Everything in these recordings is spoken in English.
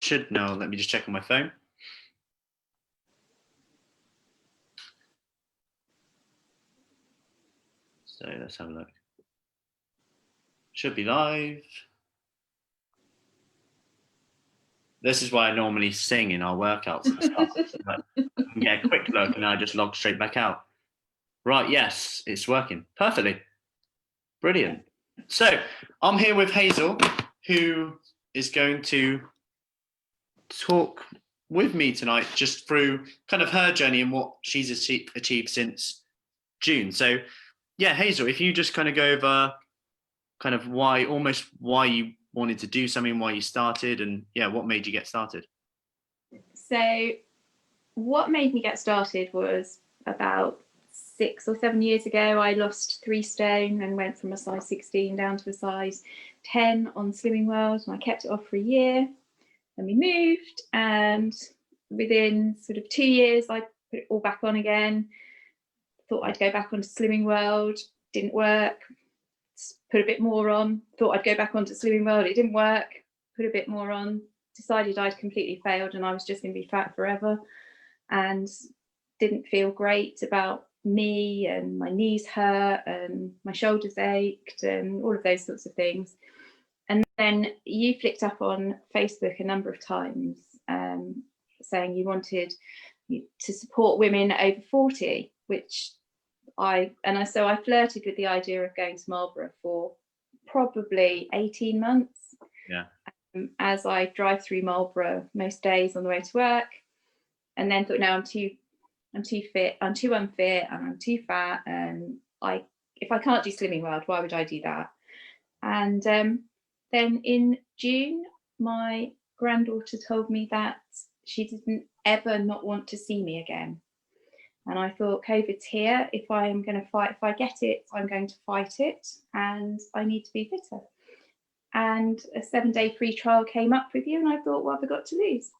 Should know. Let me just check on my phone. So let's have a look. Should be live. This is why I normally sing in our workouts and stuff. I can get a quick look and I just log straight back out. Right, yes, it's working perfectly. Brilliant. So I'm here with Hazel, who is going to talk with me tonight just through kind of her journey and what she's achieved since June. So yeah, Hazel, if you just kind of go over kind of why you wanted to do something, why you started, and yeah, what made you get started? So what made me get started was about 6 or 7 years ago. I lost 3 stone and went from a size 16 down to a size 10 on Slimming World, and I kept it off for a year. Then we moved, and within sort of 2 years I put it all back on again. Thought I'd go back onto Slimming World, didn't work. Put a bit more on, thought I'd go back onto Slimming World, it didn't work, put a bit more on, decided I'd completely failed and I was just going to be fat forever, and didn't feel great about me, and my knees hurt and my shoulders ached and all of those sorts of things. And then you flicked up on Facebook a number of times saying you wanted to support women over 40, which so I flirted with the idea of going to Marlborough for probably 18 months. Yeah. As I drive through Marlborough most days on the way to work, and then thought, no, I'm too fit, I'm too unfit, and I'm too fat, and if I can't do Slimming World, why would I do that? And then in June, my granddaughter told me that she didn't ever not want to see me again. And I thought, COVID's here. If I get it, I'm going to fight it, and I need to be fitter. And a 7-day free trial came up with you, and I thought, what have I got to lose?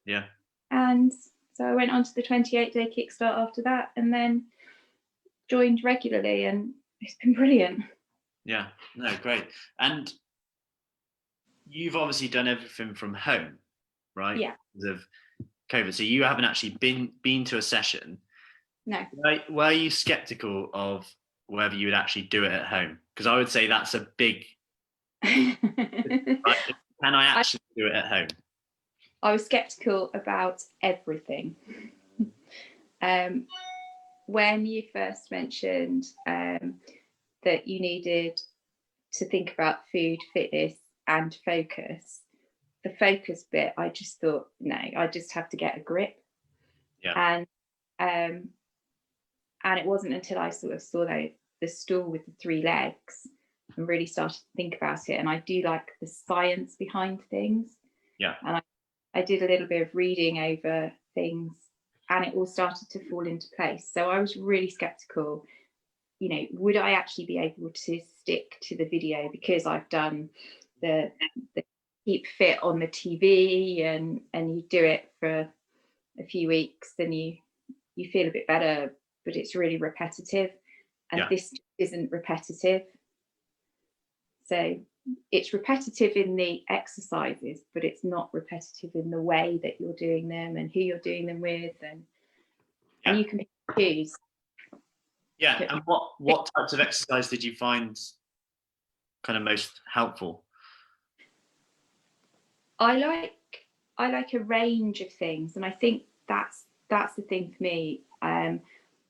Yeah. And so I went on to the 28-day kickstart after that, and then joined regularly, and it's been brilliant. Yeah, no, great. And you've obviously done everything from home, right? Yeah. Because of COVID. So you haven't actually been to a session. No. Were you skeptical of whether you would actually do it at home? Because I would say that's a big. Can I actually do it at home? I was skeptical about everything. When you first mentioned that you needed to think about food, fitness, and focus, the focus bit, I just thought, no, I just have to get a grip. Yeah. And it wasn't until I sort of saw the stool with the 3 legs and really started to think about it. And I do like the science behind things. Yeah. And I did a little bit of reading over things, and it all started to fall into place. So I was really skeptical, would I actually be able to stick to the video? Because I've done the keep fit on the TV, and you do it for a few weeks, then you feel a bit better, but it's really repetitive, and this isn't repetitive. So it's repetitive in the exercises, but it's not repetitive in the way that you're doing them and who you're doing them with, and you can pick and choose. Yeah. And what types of exercise did you find kind of most helpful? I like a range of things, and I think that's the thing for me. I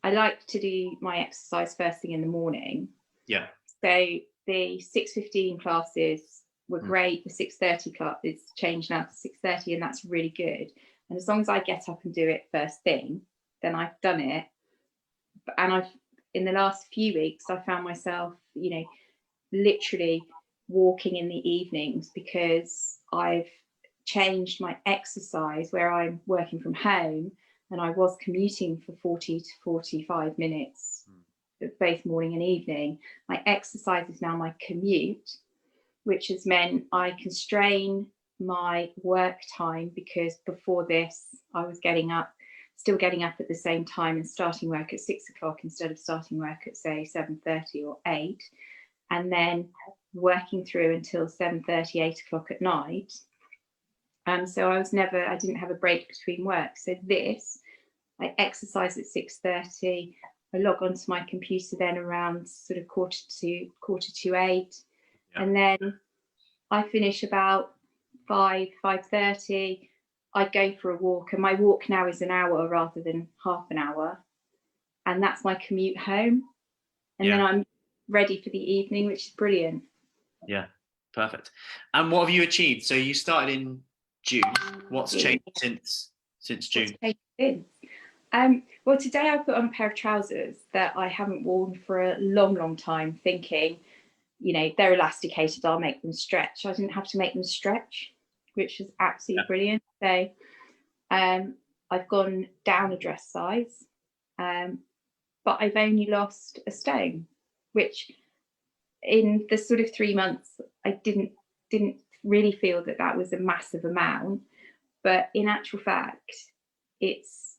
like to do my exercise first thing in the morning. Yeah. So the 6:15 classes were great. The 6:30 class is changed now to 6:30, and that's really good. And as long as I get up and do it first thing, then I've done it. And in the last few weeks, I found myself, literally walking in the evenings, because I've changed my exercise where I'm working from home, and I was commuting for 40 to 45 minutes both morning and evening. My exercise is now my commute, which has meant I constrain my work time, because before this I was still getting up at the same time and starting work at 6 o'clock instead of starting work at, say, 7:30 or 8, and then working through until 7:30, 8 o'clock at night. So I didn't have a break between work. So I exercise at 6:30. I log onto my computer then around sort of quarter to 8. Yeah. And then I finish about 5:30. I go for a walk, and my walk now is an hour rather than half an hour. And that's my commute home. And then I'm ready for the evening, which is brilliant. Yeah, perfect. And what have you achieved? So you started in June. What's changed since June? Well, today I put on a pair of trousers that I haven't worn for a long, long time, thinking, they're elasticated, I'll make them stretch. I didn't have to make them stretch, which was absolutely brilliant. So I've gone down a dress size, but I've only lost a stone, which in the sort of 3 months, I didn't really feel that was a massive amount. But in actual fact, it's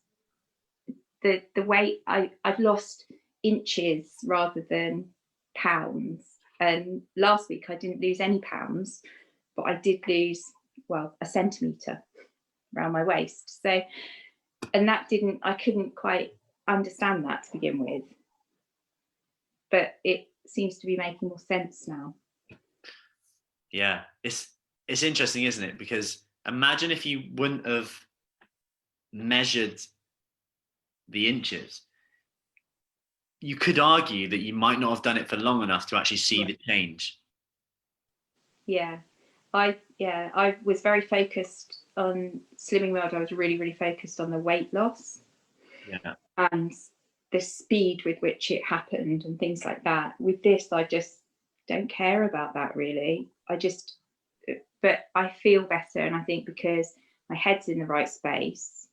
the weight. I've lost inches rather than pounds. And last week I didn't lose any pounds, but I did lose, a centimetre around my waist. So, and I couldn't quite understand that to begin with. But it seems to be making more sense now. Yeah, it's interesting, isn't it? Because imagine if you wouldn't have measured the inches. You could argue that you might not have done it for long enough to actually see the change. Yeah, I was very focused on Slimming World. I was really, really focused on the weight loss. Yeah. And the speed with which it happened and things like that. With this, I just don't care about that really. But I feel better, and I think because my head's in the right space,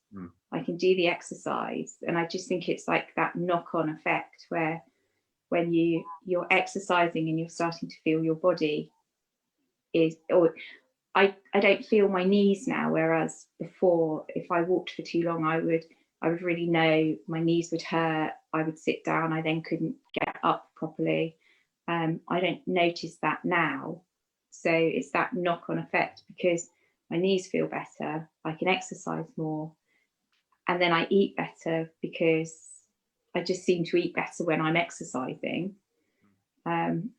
I can do the exercise, and I just think it's like that knock-on effect where when you're exercising and you're starting to feel your body I don't feel my knees now, whereas before, if I walked for too long, I would really know my knees would hurt. I would sit down, I then couldn't get up properly. I don't notice that now. So it's that knock-on effect, because my knees feel better, I can exercise more, and then I eat better because I just seem to eat better when I'm exercising. And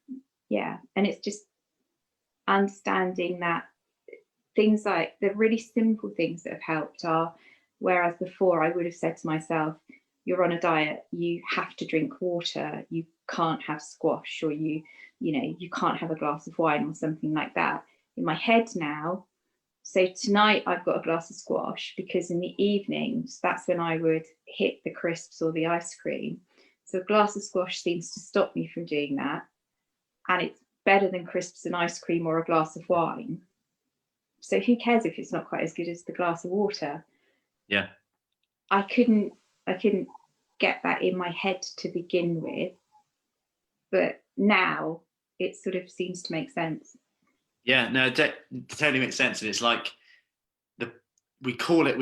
it's just understanding that things like the really simple things that have helped are, whereas before I would have said to myself, you're on a diet, you have to drink water, you can't have squash, or you can't have a glass of wine or something like that. In my head now, so tonight I've got a glass of squash because in the evenings, that's when I would hit the crisps or the ice cream. So a glass of squash seems to stop me from doing that. And it's better than crisps and ice cream or a glass of wine. So who cares if it's not quite as good as the glass of water? Yeah. I couldn't get that in my head to begin with, but now it sort of seems to make sense. Yeah, no, it totally makes sense. And it's like we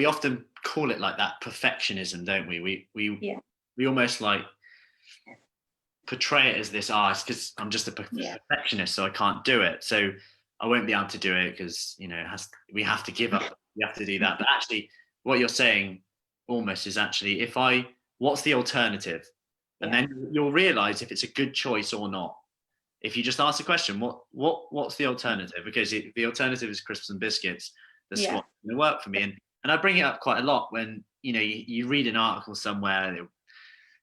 often call it like that perfectionism, don't we? We almost like portray it as this, it's because I'm just a perfectionist, so I can't do it. So I won't be able to do it because, we have to give up. We have to do that. But actually, what you're saying almost is actually, what's the alternative? And then you'll realize if it's a good choice or not. If you just ask the question, what's the alternative? Because the alternative is crisps and biscuits. The squat going to work for me. And I bring it up quite a lot when, you read an article somewhere,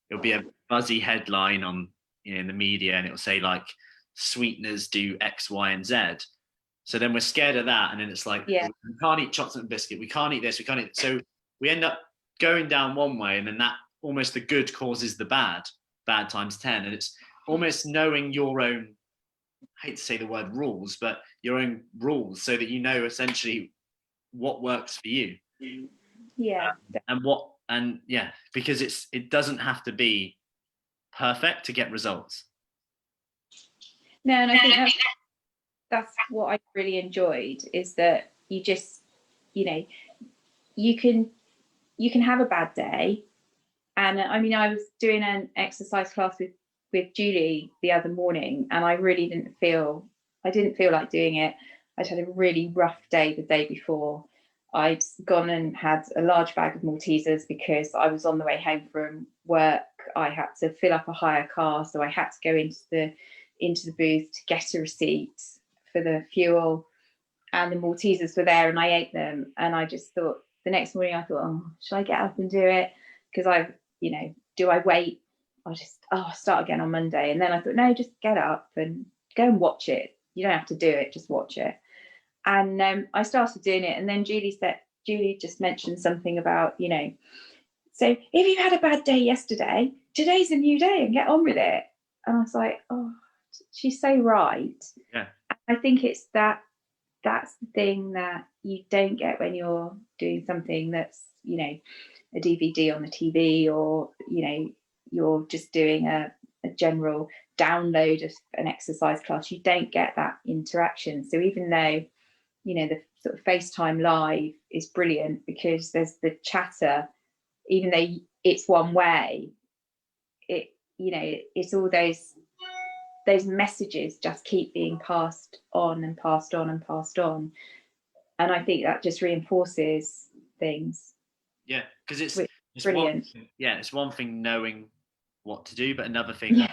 it'll be a buzzy headline on, in the media, and it'll say like, sweeteners do X, Y, and Z. So then we're scared of that. And then it's like, we can't eat chocolate and biscuit. We can't eat this. We can't eat. So we end up going down one way, and then that almost the good causes the bad times 10. And it's almost knowing your own, I hate to say the word rules, but your own rules, so that you know essentially what works for you. Yeah. Because it doesn't have to be perfect to get results. No, and I think that's what I really enjoyed, is that you just, you can have a bad day. And I mean, I was doing an exercise class with Julie the other morning, and I really didn't feel like doing it. I'd had a really rough day the day before, I'd gone and had a large bag of Maltesers because I was on the way home from work. I had to fill up a hire car, so I had to go into the booth to get a receipt for the fuel, and the Maltesers were there, and I ate them. And I just thought, the next morning I thought, oh, should I get up and do it? Because do I wait? I'll start again on Monday. And then I thought, no, just get up and go and watch it. You don't have to do it, just watch it. And I started doing it, and then Julie just mentioned something about, so if you had a bad day yesterday, today's a new day and get on with it. And I was like, oh, she's so right. Yeah. I think it's that's the thing that you don't get when you're doing something that's, a DVD on the TV, or, you're just doing a general download of an exercise class. You don't get that interaction. So even though, the sort of FaceTime live is brilliant because there's the chatter, even though it's one way, it's all those messages just keep being passed on and passed on and passed on. And I think that just reinforces things. Yeah, because it's brilliant. It's one thing knowing what to do, but another thing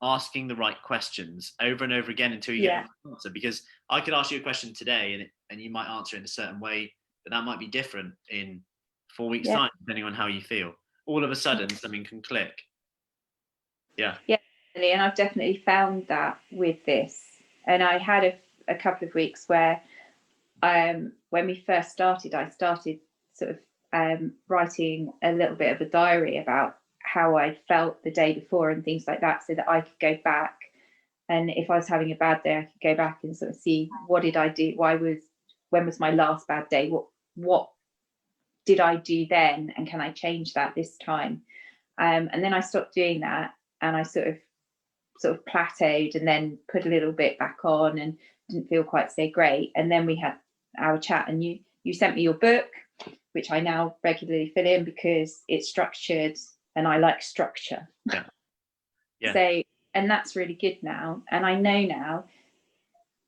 asking the right questions over and over again until you get an answer. Because I could ask you a question today and you might answer it in a certain way, but that might be different in 4 weeks' time, depending on how you feel. All of a sudden, something can click. Yeah. Yeah, and I've definitely found that with this. And I had a couple of weeks where, when we first started, I started sort of writing a little bit of a diary about how I felt the day before and things like that, so that I could go back, and if I was having a bad day, I could go back and sort of see, what did I do? When was my last bad day? What did I do then? And can I change that this time? And then I stopped doing that, and I sort of plateaued, and then put a little bit back on and didn't feel quite so great. And then we had our chat, and you sent me your book, which I now regularly fill in because it's structured and I like structure. Yeah. So, and that's really good now. And I know now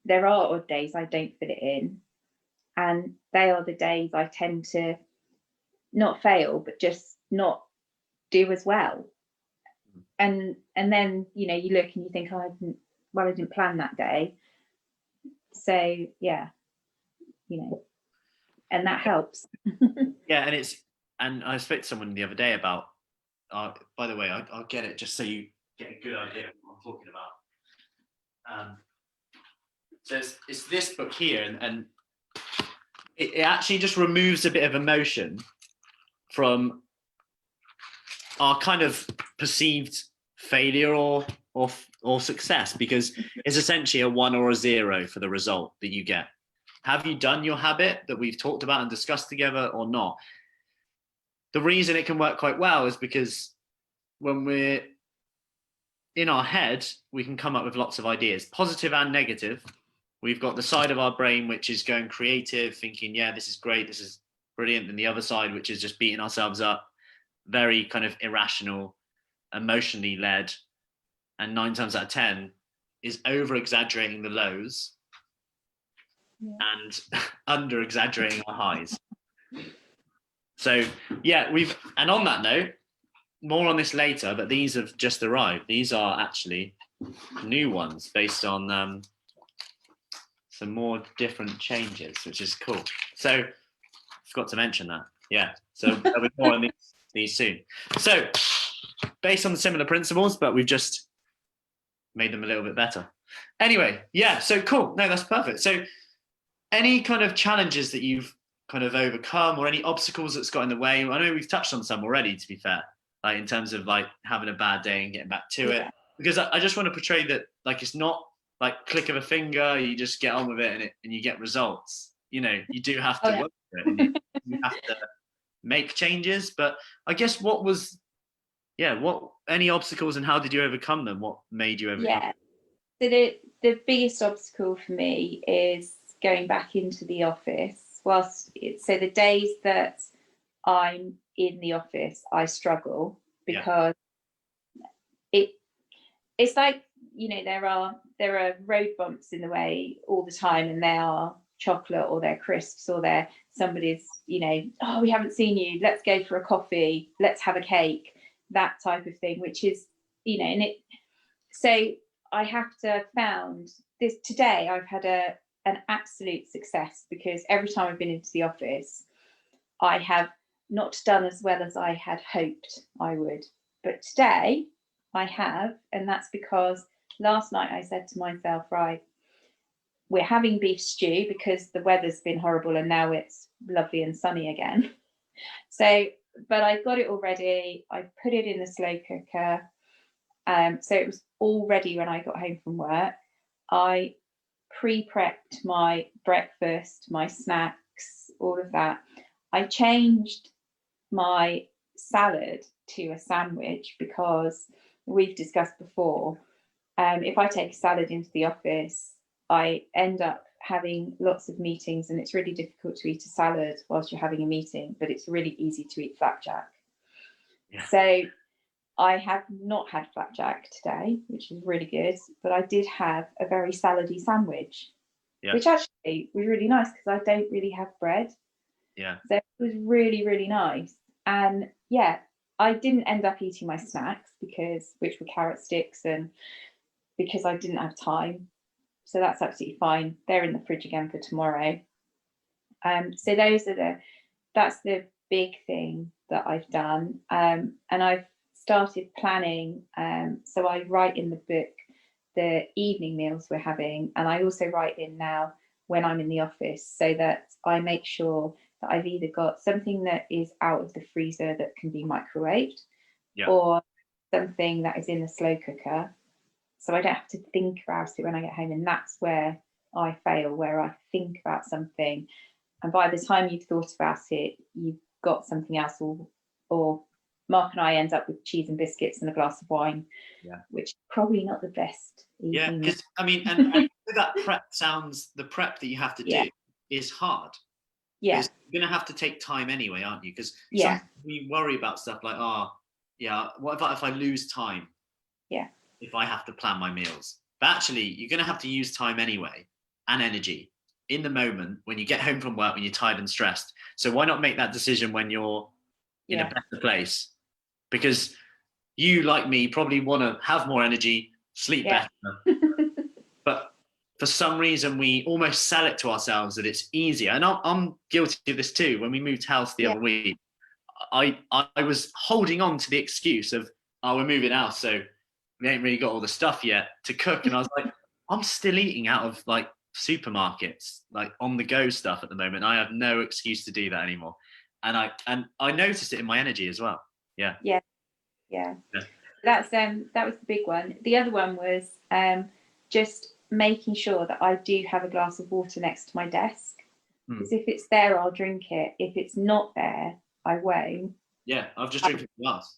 there are odd days I don't fit it in, and they are the days I tend to not fail, but just not do as well. And then, you look and you think, oh, I didn't plan that day. So yeah, and that helps. Yeah, and I spoke to someone the other day about, by the way, I'll get it just so you get a good idea of what I'm talking about. So it's this book here, and it actually just removes a bit of emotion from our kind of perceived failure or success, because it's essentially a 1 or a 0 for the result that you get. Have you done your habit that we've talked about and discussed together or not? The reason it can work quite well is because when we're in our head, we can come up with lots of ideas, positive and negative. We've got the side of our brain which is going creative, thinking, yeah, this is great, this is brilliant. And the other side, which is just beating ourselves up, very kind of irrational, emotionally led, and 9 times out of 10 is over exaggerating the lows and under exaggerating our highs. So yeah, and on that note, more on this later, but these have just arrived. These are actually new ones based on some more different changes, which is cool. So forgot to mention that. Yeah, so there'll be more on these soon. So based on the similar principles, but we've just made them a little bit better. Anyway, yeah, so cool. No, that's perfect. So any kind of challenges that you've kind of overcome, or any obstacles that's got in the way? I know we've touched on some already, to be fair, like in terms of like having a bad day and getting back to it, because I just want to portray that like it's not like click of a finger, you just get on with it and you get results. You do have to work for it, and you have to make changes. But I guess what any obstacles, and how did you overcome them? What made you overcome them? So the biggest obstacle for me is going back into the office. So the days that I'm in the office, I struggle because it's like, there are road bumps in the way all the time, and they are chocolate or their crisps or their somebody's, oh, we haven't seen you, let's go for a coffee, let's have a cake, that type of thing, which is, and it, so I have to have found this today. I've had an absolute success, because every time I've been into the office, I have not done as well as I had hoped I would. But today I have, and that's because last night I said to myself, right, we're having beef stew because the weather's been horrible and now it's lovely and sunny again. So, but I got it all ready. I put it in the slow cooker. So it was all ready when I got home from work. I pre-prepped my breakfast, my snacks, all of that. I changed my salad to a sandwich because we've discussed before, if I take a salad into the office, I end up having lots of meetings, and it's really difficult to eat a salad whilst you're having a meeting, but it's really easy to eat flapjack. Yeah. So I have not had flapjack today, which is really good, but I did have a very salady sandwich, which actually was really nice because I don't really have bread. Yeah. So it was really, really nice. And yeah, I didn't end up eating my snacks which were carrot sticks, and because I didn't have time. So that's absolutely fine. They're in the fridge again for tomorrow. So that's the big thing that I've done. And I've started planning. So I write in the book the evening meals we're having, and I also write in now when I'm in the office, so that I make sure that I've either got something that is out of the freezer that can be microwaved, or something that is in the slow cooker, so I don't have to think about it when I get home. And that's where I fail, where I think about something, and by the time you've thought about it, you've got something else, or Mark and I end up with cheese and biscuits and a glass of wine, which is probably not the best evening. Yeah, because I mean, and that prep the prep that you have to do is hard. Yeah, because you're gonna have to take time anyway, aren't you? Because we worry about stuff like, what if I lose time? Yeah. If I have to plan my meals, but actually, you're gonna have to use time anyway and energy in the moment when you get home from work, when you're tired and stressed. So why not make that decision when you're in a better place? Because you, like me, probably want to have more energy, sleep better. But for some reason, we almost sell it to ourselves that it's easier. And I'm guilty of this too. When we moved house the other week, I was holding on to the excuse of, we're moving house, so we ain't really got all the stuff yet to cook. And I was like, I'm still eating out of like supermarkets, like on the go stuff at the moment. I have no excuse to do that anymore. And I noticed it in my energy as well. Yeah. That was the big one. The other one was just making sure that I do have a glass of water next to my desk, because if it's there, I'll drink it. If it's not there, I won't. Yeah, I've just drinking a glass.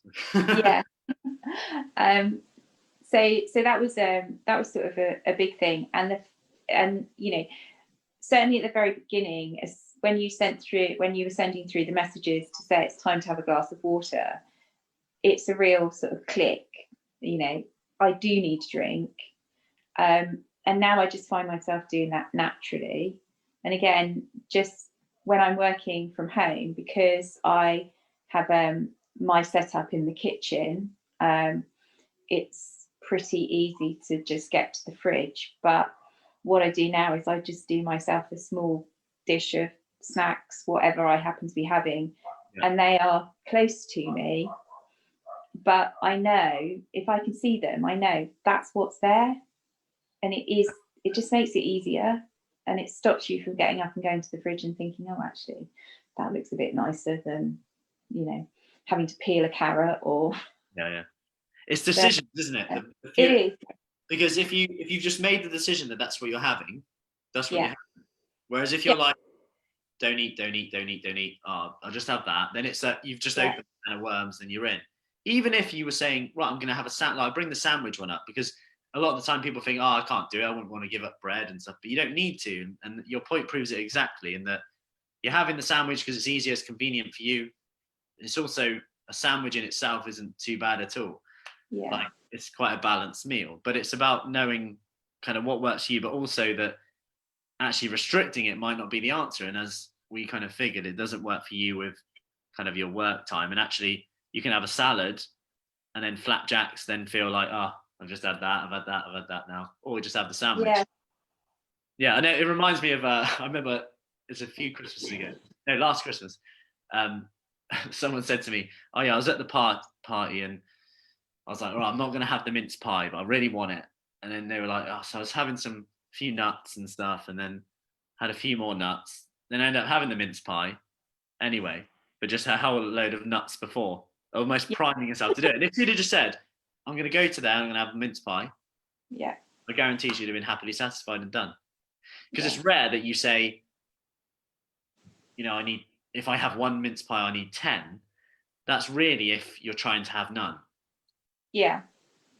So that was sort of a big thing, and certainly at the very beginning, when you were sending through the messages to say it's time to have a glass of water, it's a real sort of click. I do need to drink, and now I just find myself doing that naturally. And again, just when I'm working from home, because I have my setup in the kitchen, it's pretty easy to just get to the fridge. But what I do now is I just do myself a small dish of snacks, whatever I happen to be having, and they are close to me. But I know if I can see them, I know that's what's there, and it just makes it easier, and it stops you from getting up and going to the fridge and thinking, oh, actually, that looks a bit nicer than, having to peel a carrot or. It's decisions, isn't it? It is. Because if you've just made the decision that that's what you're having, that's what you're having. Whereas if you're like, don't eat, I'll just have that, then it's that you've just opened a can of worms and you're in. Even if you were saying, right, I'm going to have a sandwich, like, bring the sandwich one up, because a lot of the time people think, I can't do it, I wouldn't want to give up bread and stuff, but you don't need to. And your point proves it exactly, in that you're having the sandwich because it's easier, it's convenient for you. It's also, a sandwich in itself isn't too bad at all. Like, it's quite a balanced meal, but it's about knowing kind of what works for you, but also that actually restricting it might not be the answer. And as we kind of figured, it doesn't work for you with kind of your work time. And actually, you can have a salad and then flapjacks, then feel like, oh, I've just had that, I've had that now. Or just have the sandwich. Yeah. Yeah, and it reminds me of, I remember it's a few Christmases ago. No, last Christmas. Someone said to me, oh yeah, I was at the party and I was like, all right, I'm not going to have the mince pie, but I really want it. And then they were like, oh, so I was having some few nuts and stuff, and then had a few more nuts. Then I ended up having the mince pie anyway, but just a whole load of nuts before, almost priming yourself to do it. And if you'd have just said, I'm going to go to there, I'm going to have a mince pie, Yeah. I guarantee you'd have been happily satisfied and done. Because it's rare that you say, you know, if I have one mince pie, I need 10. That's really if you're trying to have none. Yeah.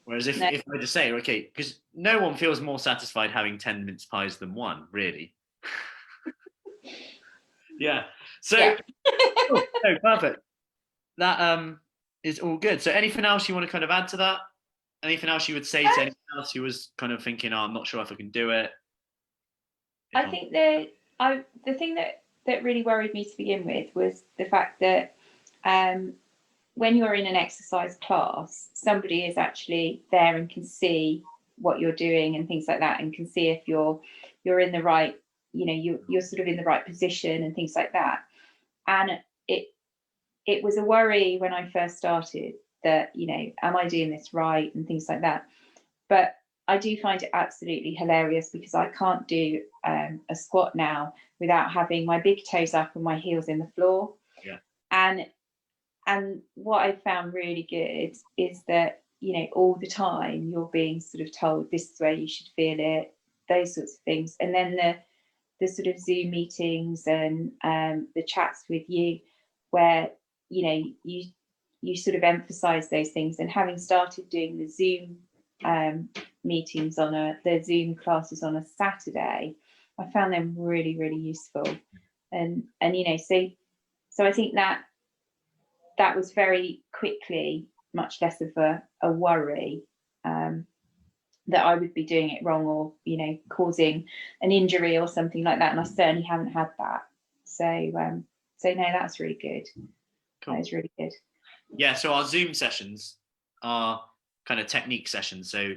Whereas if I just say, okay, because no one feels more satisfied having 10 mince pies than one, really. Yeah. So, cool. No, perfect. That is all good. So anything else you want to kind of add to that? Anything else you would say to anyone else who was kind of thinking, oh, I'm not sure if I can do it? I think the thing that really worried me to begin with was the fact that when you're in an exercise class, somebody is actually there and can see what you're doing and things like that, and can see if you're in the right, you know, you're sort of in the right position and things like that. And it was a worry when I first started that, you know, am I doing this right and things like that. But I do find it absolutely hilarious because I can't do a squat now without having my big toes up and my heels in the floor. Yeah. And what I found really good is that, you know, all the time you're being sort of told this is where you should feel it, those sorts of things. And then the sort of Zoom meetings and the chats with you where, you know, you sort of emphasize those things. And having started doing the Zoom meetings the Zoom classes on a Saturday, I found them really, really useful. And you know, so I think that was very quickly much less of a worry that I would be doing it wrong or, you know, causing an injury or something like that. And I certainly haven't had that. So no, that's really good. Cool. That is really good. Yeah, so our Zoom sessions are kind of technique sessions so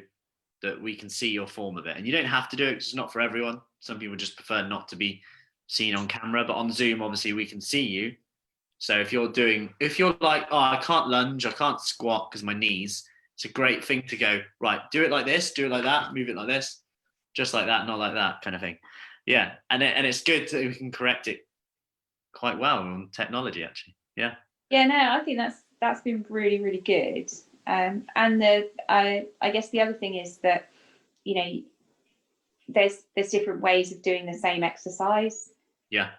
that we can see your form of it. And you don't have to do it because it's not for everyone. Some people just prefer not to be seen on camera, but on Zoom, obviously, we can see you. So if you're like, oh, I can't lunge, I can't squat because my knees, it's a great thing to go, right, do it like this, do it like that, move it like this, just like that, not like that kind of thing. Yeah, and it's good that we can correct it quite well on technology, actually. Yeah. Yeah, no, I think that's been really, really good. And I guess the other thing is that, you know, there's different ways of doing the same exercise. Yeah.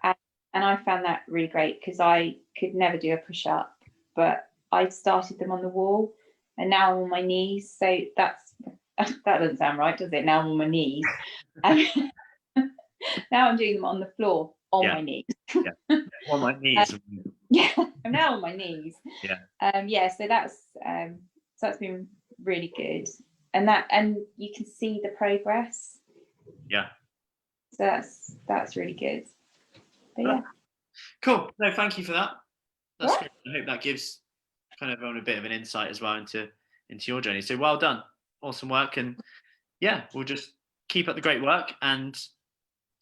And I found that really great because I could never do a push-up, but I started them on the wall, and now I'm on my knees. So that doesn't sound right, does it? Now I'm on my knees. Now I'm doing them on the floor on my knees. Yeah, on my knees. Yeah, I'm now on my knees. Yeah. So that's been really good, and you can see the progress. Yeah. So that's really good. But yeah. Cool. No, thank you for that. That's great. I hope that gives kind of everyone a bit of an insight as well into your journey. So well done. Awesome work. And yeah, we'll just keep up the great work and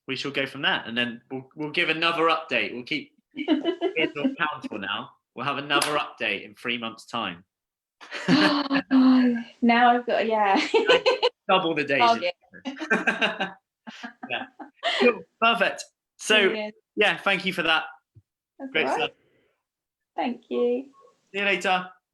we shall go from there. And then we'll give another update. We'll keep it accountable now. We'll have another update in 3 months' time. Now I've got, double the days. Yeah. Cool. Perfect. So yeah, thank you for that. That's great right. stuff. Thank you. See you later.